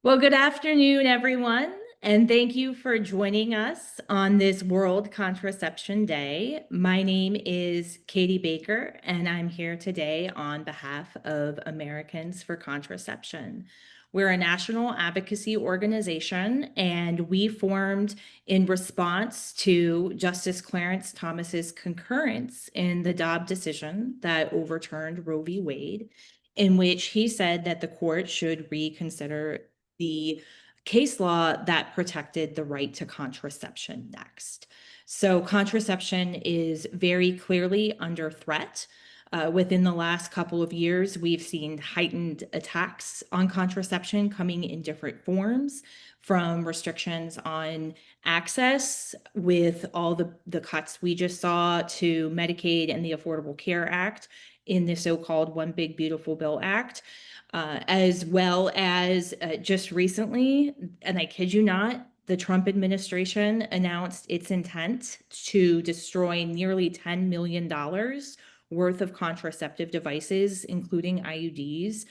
Well, good afternoon, everyone, and thank you for joining us on this World Contraception Day. My name is Katie Baker, and I'm here today on behalf of Americans for Contraception. We're a national advocacy organization, and we formed in response to Justice Clarence Thomas's concurrence in the Dobbs decision that overturned Roe v. Wade, in which he said that the court should reconsider the case law that protected the right to contraception next. So contraception is very clearly under threat. Within the last couple of years, we've seen heightened attacks on contraception coming in different forms, from restrictions on access with all the cuts we just saw to Medicaid and the Affordable Care Act in the so-called One Big Beautiful Bill Act. As well as just recently, and I kid you not, the Trump administration announced its intent to destroy nearly $10 million worth of contraceptive devices, including IUDs,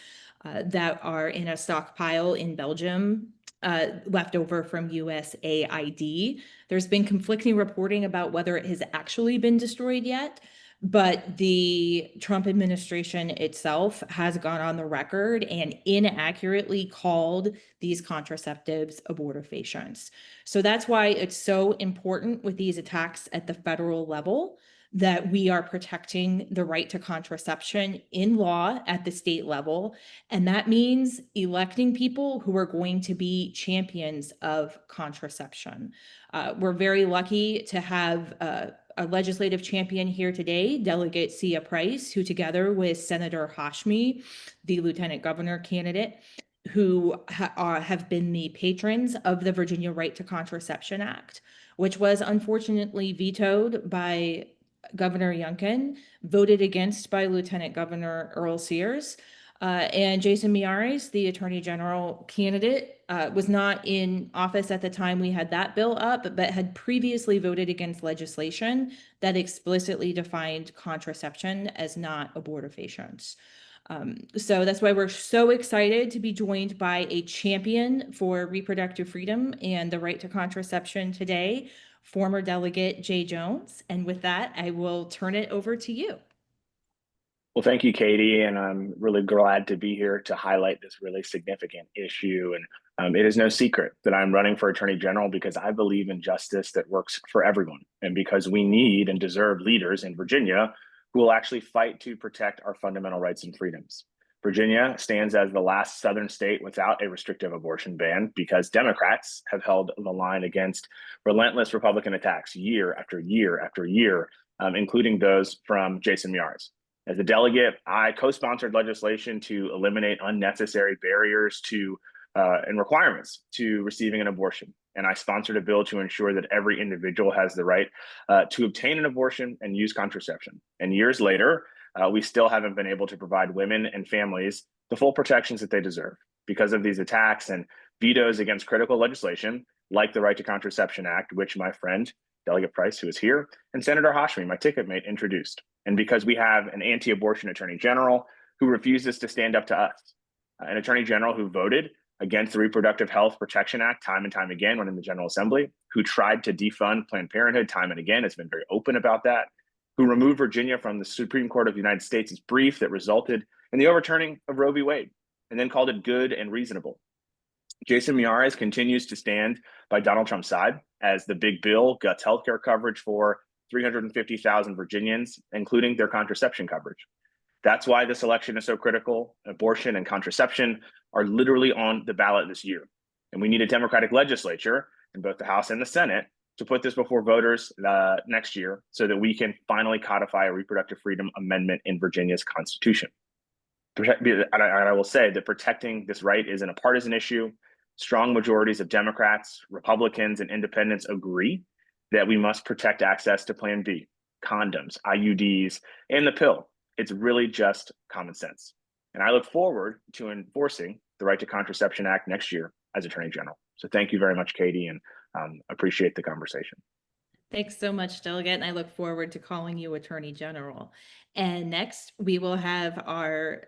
that are in a stockpile in Belgium, left over from USAID. There's been conflicting reporting about whether it has actually been destroyed yet. But the Trump administration itself has gone on the record and inaccurately called these contraceptives abortifacients. So that's why it's so important with these attacks at the federal level that we are protecting the right to contraception in law at the state level. And that means electing people who are going to be champions of contraception. We're very lucky to have a legislative champion here today, Delegate Sia Price, who together with Senator Hashmi, the lieutenant governor candidate, who have been the patrons of the Virginia Right to Contraception Act, which was unfortunately vetoed by Governor Youngkin, voted against by Lieutenant Governor Earl Sears. And Jason Miyares, the Attorney General candidate, was not in office at the time we had that bill up, but had previously voted against legislation that explicitly defined contraception as not abortifacients. So that's why we're so excited to be joined by a champion for reproductive freedom and the right to contraception today, former Delegate Jay Jones. And with that, I will turn it over to you. Well, thank you, Katie, and I'm really glad to be here to highlight this really significant issue. And it is no secret that I'm running for Attorney General because I believe in justice that works for everyone, and because we need and deserve leaders in Virginia who will actually fight to protect our fundamental rights and freedoms. Virginia stands as the last Southern state without a restrictive abortion ban because Democrats have held the line against relentless Republican attacks year after year after year, including those from Jason Miyares. As a delegate, I co-sponsored legislation to eliminate unnecessary barriers to and requirements to receiving an abortion. And I sponsored a bill to ensure that every individual has the right to obtain an abortion and use contraception. And years later, we still haven't been able to provide women and families the full protections that they deserve because of these attacks and vetoes against critical legislation like the Right to Contraception Act, which my friend, Delegate Price, who is here, and Senator Hashmi, my ticket mate, introduced. And because we have an anti-abortion Attorney General who refuses to stand up to us, an Attorney General who voted against the Reproductive Health Protection Act time and time again when in the General Assembly, who tried to defund Planned Parenthood time and again, has been very open about that, who removed Virginia from the Supreme Court of the United States' brief that resulted in the overturning of Roe v. Wade, and then called it good and reasonable. Jason Miyares continues to stand by Donald Trump's side as the big bill guts healthcare coverage for 350,000 Virginians, including their contraception coverage. That's why this election is so critical. Abortion and contraception are literally on the ballot this year. And we need a Democratic legislature in both the House and the Senate to put this before voters next year so that we can finally codify a reproductive freedom amendment in Virginia's Constitution. And I will say that protecting this right isn't a partisan issue. Strong majorities of Democrats, Republicans, and independents agree that we must protect access to Plan B, condoms, IUDs, and the pill. It's really just common sense. And I look forward to enforcing the Right to Contraception Act next year as Attorney General. So thank you very much, Katie, and appreciate the conversation. Thanks so much, Delegate, and I look forward to calling you Attorney General. And next, we will have our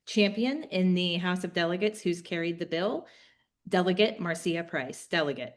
champion in the House of Delegates who's carried the bill, Delegate Marcia Price. Delegate.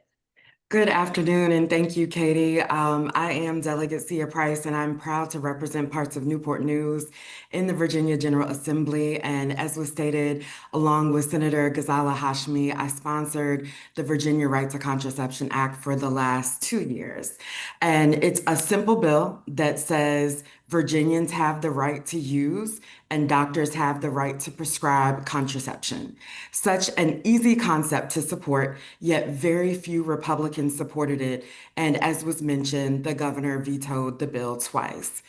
Good afternoon, and thank you, Katie. I am Delegate Cia Price, and I'm proud to represent parts of Newport News in the Virginia General Assembly. And as was stated, along with Senator Ghazala Hashmi, I sponsored the Virginia Right to Contraception Act for the last 2 years. And it's a simple bill that says Virginians have the right to use and doctors have the right to prescribe contraception. Such an easy concept to support, yet very few Republicans supported it. And as was mentioned, the governor vetoed the bill twice.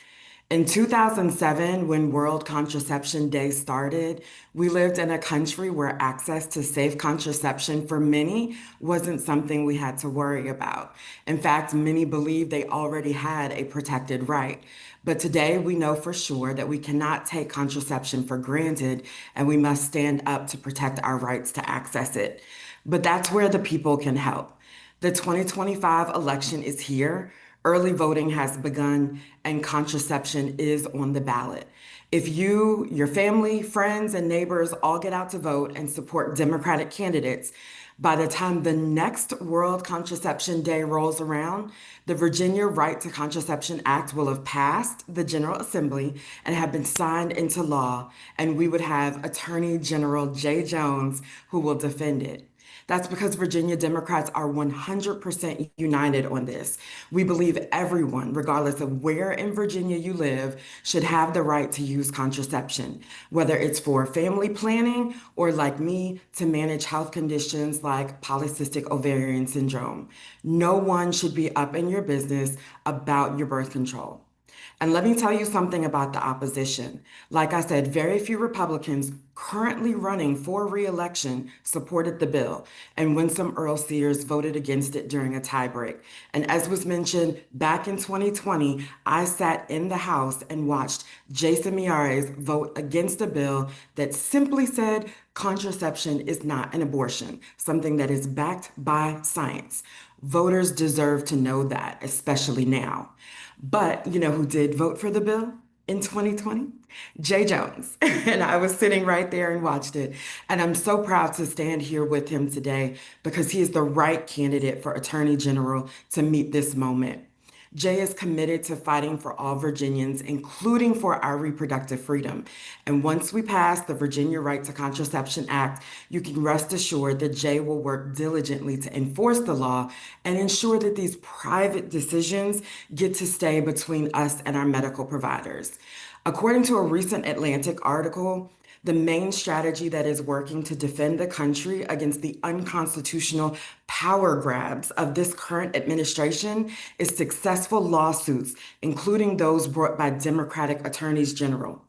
In 2007, when World Contraception Day started, we lived in a country where access to safe contraception for many wasn't something we had to worry about. In fact, many believed they already had a protected right. But today we know for sure that we cannot take contraception for granted, and we must stand up to protect our rights to access it. But that's where the people can help. The 2025 election is here. Early voting has begun, and contraception is on the ballot. If you, your family, friends, and neighbors all get out to vote and support Democratic candidates, by the time the next World Contraception Day rolls around, the Virginia Right to Contraception Act will have passed the General Assembly and have been signed into law, and we would have Attorney General Jay Jones who will defend it. That's because Virginia Democrats are 100% united on this. We believe everyone, regardless of where in Virginia you live, should have the right to use contraception, whether it's for family planning or, like me, to manage health conditions like polycystic ovarian syndrome. No one should be up in your business about your birth control. And let me tell you something about the opposition. Like I said, very few Republicans currently running for re-election supported the bill, and Winsome Earl Sears voted against it during a tiebreak. And as was mentioned, back in 2020, I sat in the House and watched Jason Miyares vote against a bill that simply said contraception is not an abortion, something that is backed by science. Voters deserve to know that, especially now. But you know who did vote for the bill in 2020? Jay Jones. And I was sitting right there and watched it. And I'm so proud to stand here with him today because he is the right candidate for Attorney General to meet this moment. Jay is committed to fighting for all Virginians, including for our reproductive freedom. And once we pass the Virginia Right to Contraception Act, you can rest assured that Jay will work diligently to enforce the law and ensure that these private decisions get to stay between us and our medical providers. According to a recent Atlantic article, the main strategy that is working to defend the country against the unconstitutional power grabs of this current administration is successful lawsuits, including those brought by Democratic attorneys general.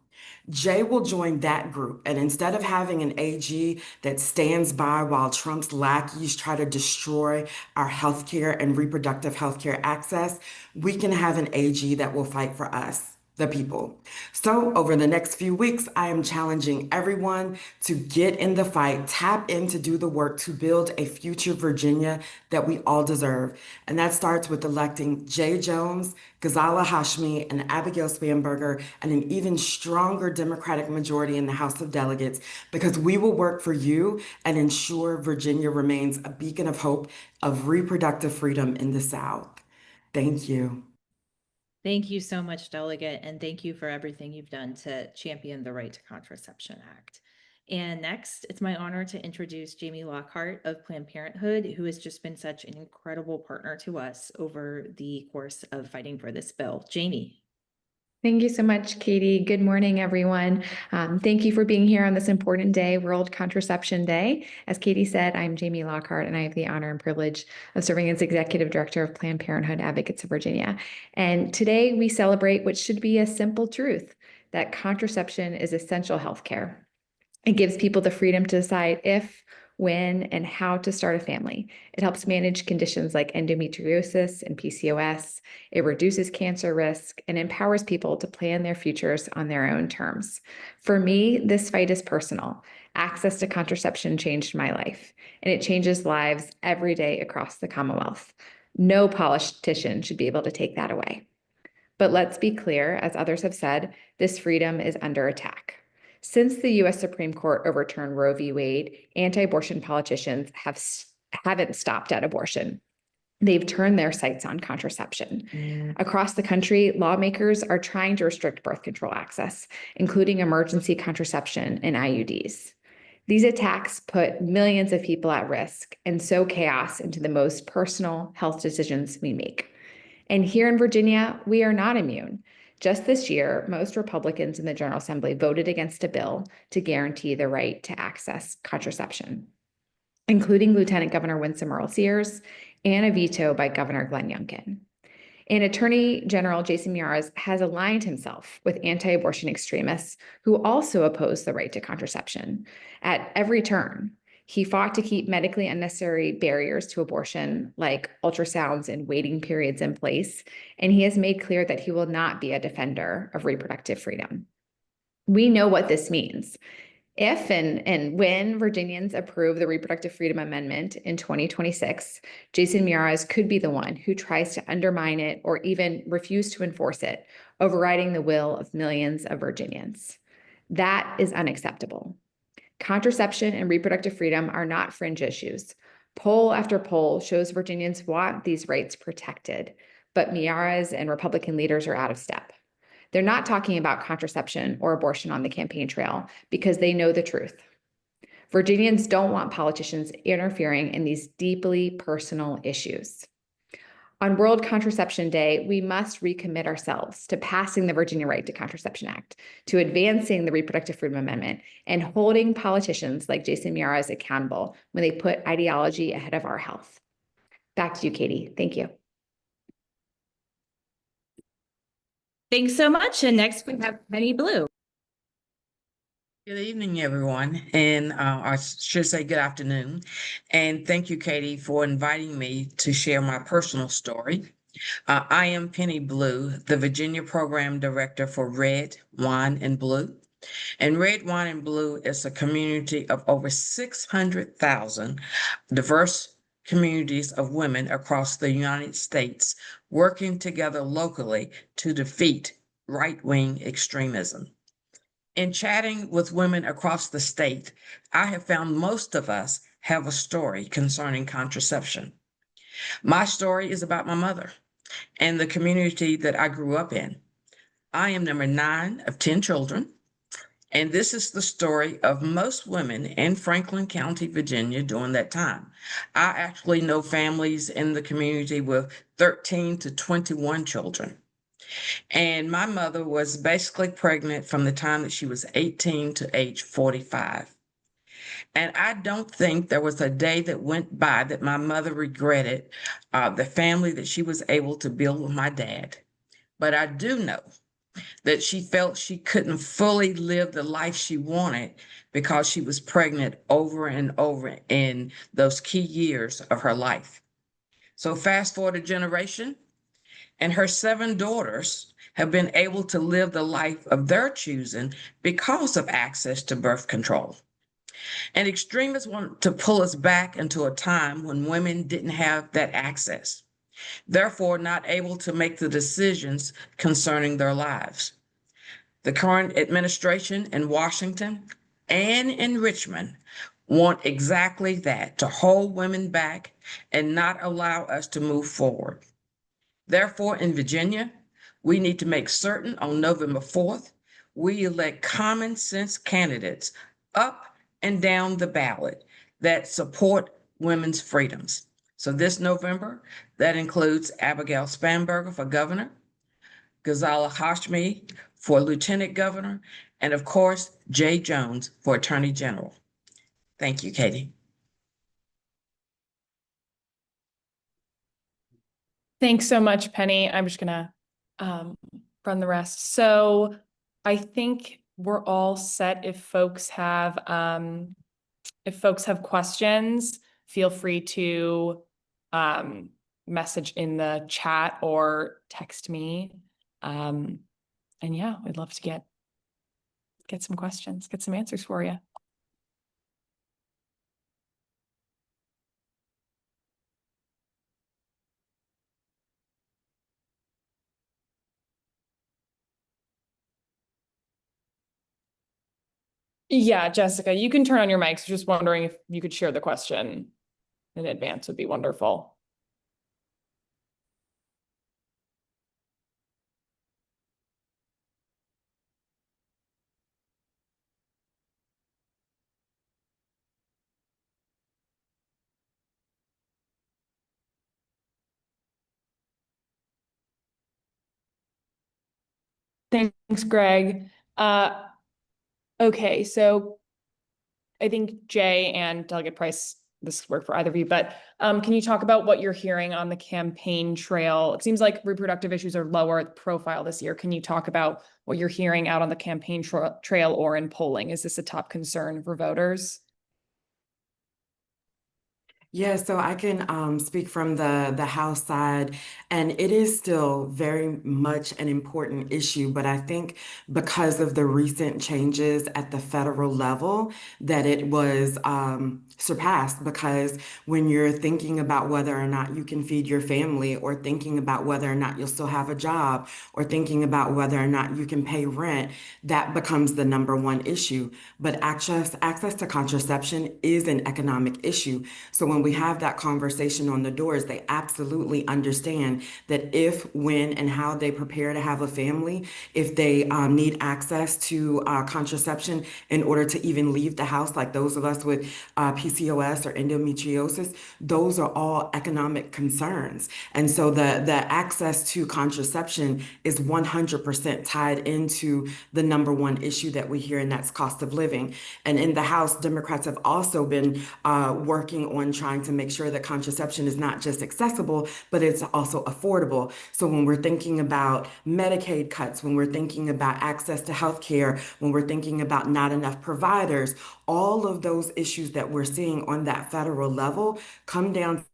Jay will join that group, and instead of having an AG that stands by while Trump's lackeys try to destroy our healthcare and reproductive healthcare access, we can have an AG that will fight for us, the people. So over the next few weeks, I am challenging everyone to get in the fight, tap in to do the work to build a future Virginia that we all deserve. And that starts with electing Jay Jones, Ghazala Hashmi, and Abigail Spanberger, and an even stronger Democratic majority in the House of Delegates, because we will work for you and ensure Virginia remains a beacon of hope of reproductive freedom in the South. Thank you. Thank you so much, Delegate, and thank you for everything you've done to champion the Right to Contraception Act. And next, it's my honor to introduce Jamie Lockhart of Planned Parenthood, who has just been such an incredible partner to us over the course of fighting for this bill. Jamie. Thank you so much, Katie. Good morning, everyone. Thank you for being here on this important day, World Contraception Day. As Katie said, I'm Jamie Lockhart, and I have the honor and privilege of serving as Executive Director of Planned Parenthood Advocates of Virginia. And today we celebrate what should be a simple truth, that contraception is essential healthcare. It gives people the freedom to decide if, when, and how to start a family. It helps manage conditions like endometriosis and PCOS. It reduces cancer risk and empowers people to plan their futures on their own terms. For me, this fight is personal. Access to contraception changed my life, and it changes lives every day across the Commonwealth. No politician should be able to take that away. But let's be clear, as others have said, this freedom is under attack. Since the U.S. Supreme Court overturned Roe v. Wade, anti-abortion politicians haven't stopped at abortion. They've turned their sights on contraception. Across the country, lawmakers are trying to restrict birth control access, including emergency contraception and IUDs. These attacks put millions of people at risk and sow chaos into the most personal health decisions we make. And here in Virginia, we are not immune. Just this year, most Republicans in the General Assembly voted against a bill to guarantee the right to access contraception, including Lieutenant Governor Winsome Earl-Sears and a veto by Governor Glenn Youngkin. And Attorney General Jason Miyares has aligned himself with anti-abortion extremists who also oppose the right to contraception. At every turn, he fought to keep medically unnecessary barriers to abortion, like ultrasounds and waiting periods, in place, and he has made clear that he will not be a defender of reproductive freedom. We know what this means. If and when Virginians approve the Reproductive Freedom Amendment in 2026, Jason Miyares could be the one who tries to undermine it or even refuse to enforce it, overriding the will of millions of Virginians. That is unacceptable. Contraception and reproductive freedom are not fringe issues. Poll after poll shows Virginians want these rights protected, but Miyares and Republican leaders are out of step. They're not talking about contraception or abortion on the campaign trail because they know the truth. Virginians don't want politicians interfering in these deeply personal issues. On World Contraception Day, we must recommit ourselves to passing the Virginia Right to Contraception Act, to advancing the Reproductive Freedom Amendment, and holding politicians like Jason Miyares accountable when they put ideology ahead of our health. Back to you, Katie. Thank you. Thanks so much. And next we have Penny Blue. Good evening, everyone, and I should say good afternoon. And thank you, Katie, for inviting me to share my personal story. I am Penny Blue, the Virginia Program Director for Red, Wine, and Blue. And Red, Wine, and Blue is a community of over 600,000 diverse communities of women across the United States working together locally to defeat right-wing extremism. In chatting with women across the state, I have found most of us have a story concerning contraception. My story is about my mother and the community that I grew up in. I am number 9 of 10 children, and this is the story of most women in Franklin County, Virginia during that time. I actually know families in the community with 13 to 21 children. And my mother was basically pregnant from the time that she was 18 to age 45. And I don't think there was a day that went by that my mother regretted the family that she was able to build with my dad. But I do know that she felt she couldn't fully live the life she wanted because she was pregnant over and over in those key years of her life. So fast forward a generation, and her 7 daughters have been able to live the life of their choosing because of access to birth control. And extremists want to pull us back into a time when women didn't have that access, therefore not able to make the decisions concerning their lives. The current administration in Washington and in Richmond want exactly that, to hold women back and not allow us to move forward. Therefore, in Virginia, we need to make certain on November 4th, we elect common sense candidates up and down the ballot that support women's freedoms. So this November, that includes Abigail Spanberger for governor, Ghazala Hashmi for lieutenant governor, and of course, Jay Jones for attorney general. Thank you, Katie. Thanks so much, Penny. I'm just gonna run the rest. So I think we're all set. If folks have questions, feel free to message in the chat or text me. And yeah, we'd love to get some questions, get some answers for you. Yeah, Jessica, you can turn on your mics. Just wondering if you could share the question in advance would be wonderful. Thanks, Greg. Okay, so I think Jay and Delegate Price, this worked for either of you, but can you talk about what you're hearing on the campaign trail? It seems like reproductive issues are lower profile this year. Can you talk about what you're hearing out on the campaign trail or in polling? Is this a top concern for voters? Yeah, so I can speak from the House side, and it is still very much an important issue. But I think because of the recent changes at the federal level, that it was surpassed. Because when you're thinking about whether or not you can feed your family, or thinking about whether or not you'll still have a job, or thinking about whether or not you can pay rent, that becomes the number one issue. But access to contraception is an economic issue. So when we have that conversation on the doors, they absolutely understand that if, when, and how they prepare to have a family, if they need access to contraception in order to even leave the house, like those of us with PCOS or endometriosis, those are all economic concerns. And so the access to contraception is 100% tied into the number one issue that we hear, and that's cost of living. And in the House, Democrats have also been working on trying to make sure that contraception is not just accessible, but it's also affordable. So when we're thinking about Medicaid cuts, when we're thinking about access to healthcare, when we're thinking about not enough providers, all of those issues that we're seeing on that federal level come down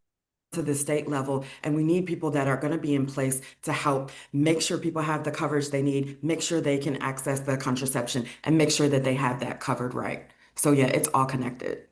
to the state level, and we need people that are going to be in place to help make sure people have the coverage they need, make sure they can access the contraception, and make sure that they have that covered right. So yeah, it's all connected.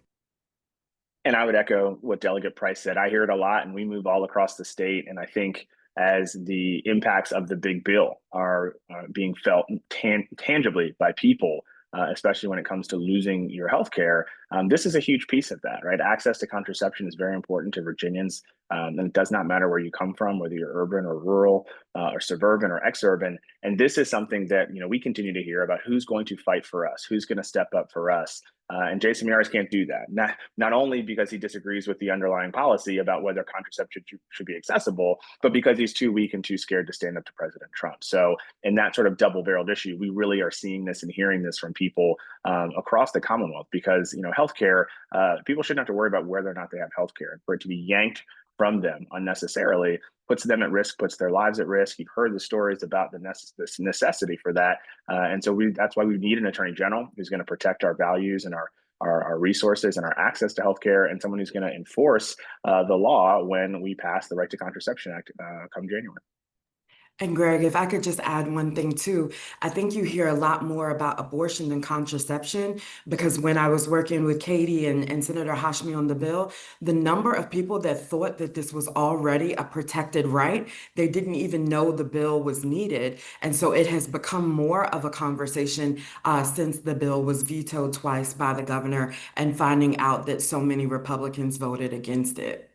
And I would echo what Delegate Price said. I hear it a lot, and we move all across the state. And I think as the impacts of the big bill are being felt tangibly by people, especially when it comes to losing your health care, this is a huge piece of that, right? Access to contraception is very important to Virginians. And it does not matter where you come from, whether you're urban or rural or suburban or exurban. And this is something that, we continue to hear about: who's going to fight for us, who's going to step up for us. And Jason Miyares can't do that, not only because he disagrees with the underlying policy about whether contraception should be accessible, but because he's too weak and too scared to stand up to President Trump. So in that sort of double-barreled issue, we really are seeing this and hearing this from people across the Commonwealth, because healthcare, people shouldn't have to worry about whether or not they have healthcare. For it to be yanked from them unnecessarily puts them at risk, puts their lives at risk. You've heard the stories about the necessity for that. And so that's why we need an attorney general who's going to protect our values and our resources and our access to healthcare, and someone who's going to enforce the law when we pass the Right to Contraception Act come January. And Greg, if I could just add one thing too, I think you hear a lot more about abortion than contraception, because when I was working with Katie and Senator Hashmi on the bill, the number of people that thought that this was already a protected right, they didn't even know the bill was needed. And so it has become more of a conversation since the bill was vetoed twice by the governor, and finding out that so many Republicans voted against it.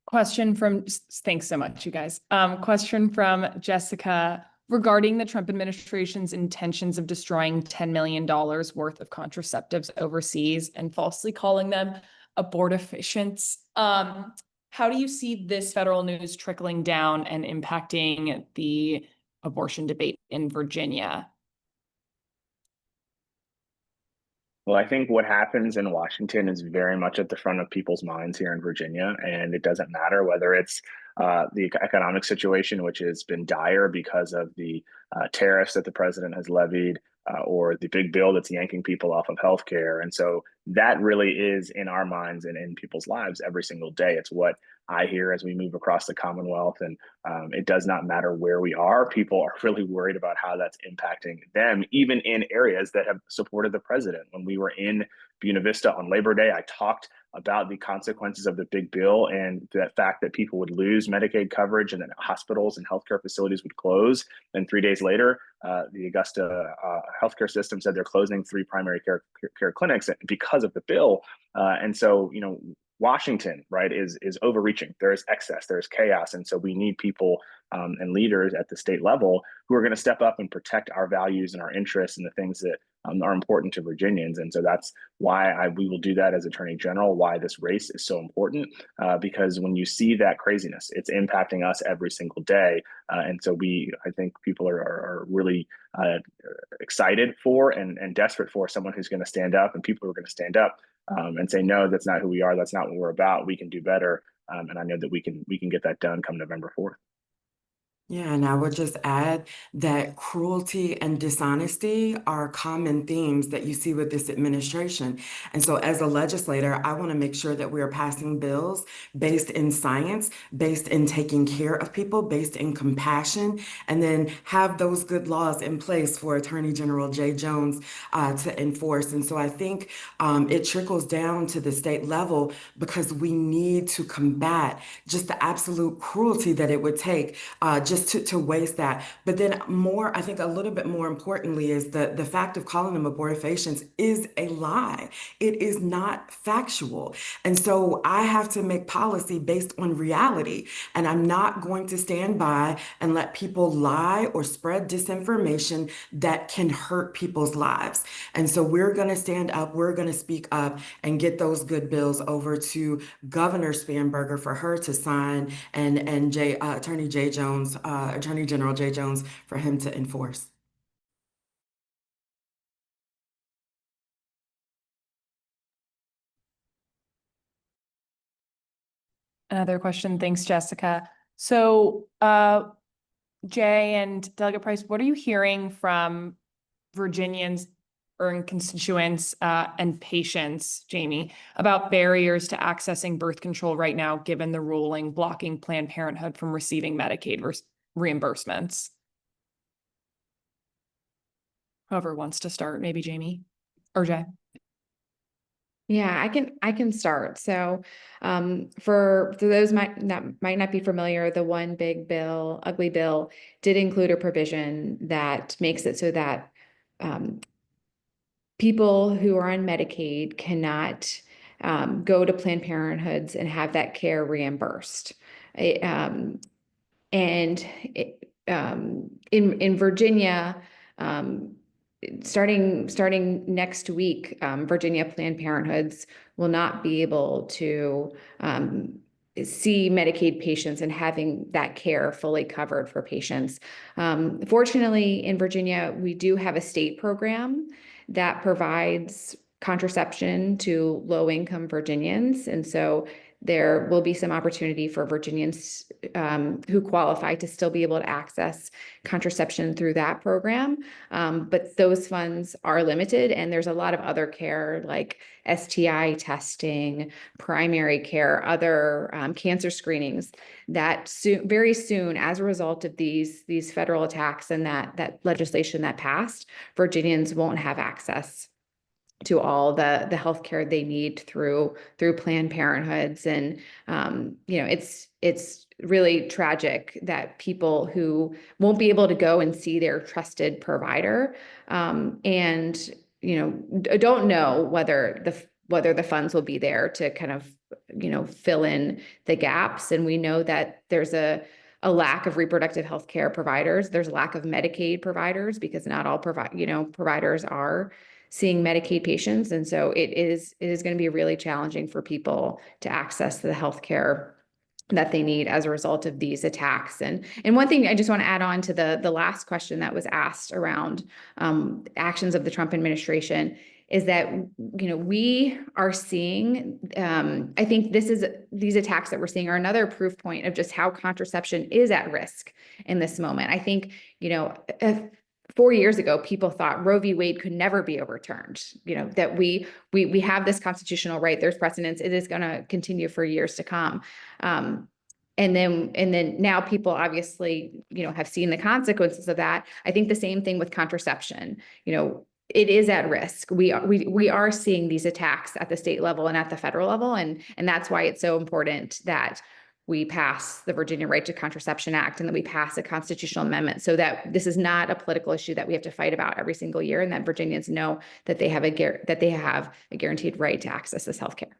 Question from, thanks so much, you guys. Question from Jessica regarding the Trump administration's intentions of destroying $10 million worth of contraceptives overseas and falsely calling them abortifacients. How do you see this federal news trickling down and impacting the abortion debate in Virginia? Well, I think what happens in Washington is very much at the front of people's minds here in Virginia. And it doesn't matter whether it's the economic situation, which has been dire because of the tariffs that the president has levied, or the big bill that's yanking people off of healthcare. And so that really is in our minds and in people's lives every single day. It's what I hear as we move across the Commonwealth. And it does not matter where we are. People are really worried about how that's impacting them, even in areas that have supported the president. When we were in Buena Vista on Labor Day, I talked about the consequences of the big bill and the fact that people would lose Medicaid coverage and that hospitals and healthcare facilities would close. And 3 days later, the Augusta healthcare system said they're closing 3 primary care clinics because of the bill. And so, Washington, right, is overreaching. There is excess, there is chaos. And so we need people and leaders at the state level who are going to step up and protect our values and our interests and the things that are important to Virginians. And so that's why we will do that as Attorney General, why this race is so important, because when you see that craziness, it's impacting us every single day. And so I think people are really excited for and desperate for someone who's going to stand up, and people who are going to stand up and say, no, that's not who we are. That's not what we're about. We can do better. And I know that we can get that done come November 4th. Yeah, and I would just add that cruelty and dishonesty are common themes that you see with this administration. And so as a legislator, I want to make sure that we are passing bills based in science, based in taking care of people, based in compassion, and then have those good laws in place for Attorney General Jay Jones to enforce. And so I think it trickles down to the state level because we need to combat just the absolute cruelty that it would take just to waste that. But then I think a little bit more importantly is the fact of calling them abortifacients is a lie. It is not factual. And so I have to make policy based on reality. And I'm not going to stand by and let people lie or spread disinformation that can hurt people's lives. And so we're going to stand up, we're going to speak up and get those good bills over to Governor Spanberger for her to sign and Attorney General Jay Jones for him to enforce. Another question. Thanks, Jessica. So, Jay and Delegate Price, what are you hearing from Virginians or constituents and patients, Jamie, about barriers to accessing birth control right now, given the ruling blocking Planned Parenthood from receiving Medicaid reimbursements? Whoever wants to start, maybe Jamie or Jay. Yeah, I can start. So, for those might not be familiar, the one big bill, ugly bill, did include a provision that makes it so that people who are on Medicaid cannot go to Planned Parenthoods and have that care reimbursed. In Virginia, starting next week, Virginia Planned Parenthoods will not be able to see Medicaid patients and having that care fully covered for patients. Fortunately, in Virginia, we do have a state program that provides contraception to low-income Virginians. And so there will be some opportunity for Virginians who qualify to still be able to access contraception through that program. But those funds are limited, and there's a lot of other care like STI testing, primary care, other cancer screenings that very soon, as a result of these federal attacks and that legislation that passed, Virginians won't have access to all the healthcare they need through Planned Parenthoods. And it's really tragic that people who won't be able to go and see their trusted provider and don't know whether the funds will be there to kind of fill in the gaps. And we know that there's a lack of reproductive health care providers. There's a lack of Medicaid providers because not all providers are seeing Medicaid patients. And so it is going to be really challenging for people to access the healthcare that they need as a result of these attacks. And one thing I just want to add on to the last question that was asked around actions of the Trump administration is that, we are seeing, I think these attacks that we're seeing are another proof point of just how contraception is at risk in this moment. I think, 4 years ago, people thought Roe v. Wade could never be overturned, that we have this constitutional right, there's precedents, it is going to continue for years to come. And then now people obviously, have seen the consequences of that. I think the same thing with contraception. it is at risk. We are seeing these attacks at the state level and at the federal level. And that's why it's so important that we pass the Virginia Right to Contraception Act and that we pass a constitutional amendment so that this is not a political issue that we have to fight about every single year, and that Virginians know that they have a guaranteed right to access this healthcare.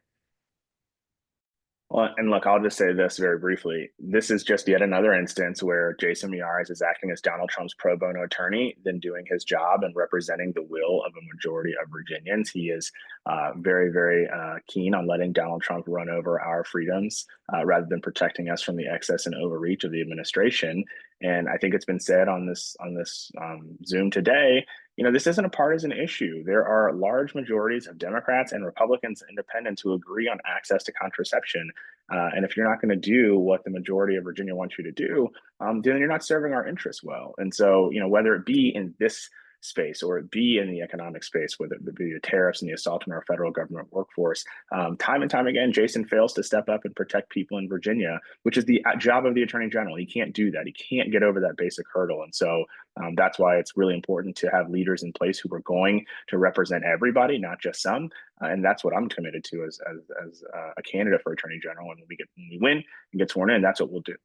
Well, and look, I'll just say this very briefly. This is just yet another instance where Jason Miyares is acting as Donald Trump's pro bono attorney, then doing his job and representing the will of a majority of Virginians. He is very, very keen on letting Donald Trump run over our freedoms rather than protecting us from the excess and overreach of the administration. And I think it's been said on this Zoom today, you know, this isn't a partisan issue. There are large majorities of Democrats and Republicans, independents, who agree on access to contraception. And if you're not going to do what the majority of Virginia wants you to do, then you're not serving our interests well. And so, you know, whether it be in this space or it be in the economic space, whether it be the tariffs and the assault on our federal government workforce, time and time again, Jason fails to step up and protect people in Virginia, which is the job of the Attorney General. He can't do that. He can't get over that basic hurdle. And so that's why it's really important to have leaders in place who are going to represent everybody, not just some. And that's what I'm committed to as a candidate for Attorney General. And when we win and get sworn in, that's what we'll do.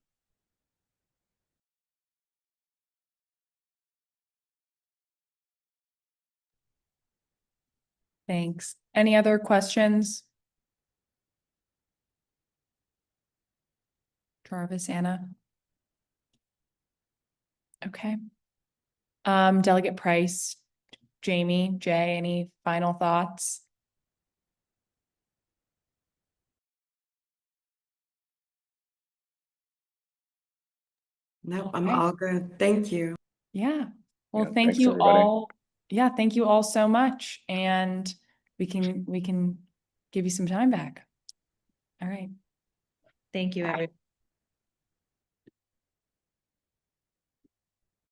Thanks. Any other questions? Jarvis, Anna? Okay. Delegate Price, Jamie, Jay, any final thoughts? Nope, I'm Okay. all good. Thank you. Yeah. Well, Yeah, thank thanks, you everybody. all. Yeah, thank you all so much. And we can give you some time back. All right. Thank you, Bye. everyone.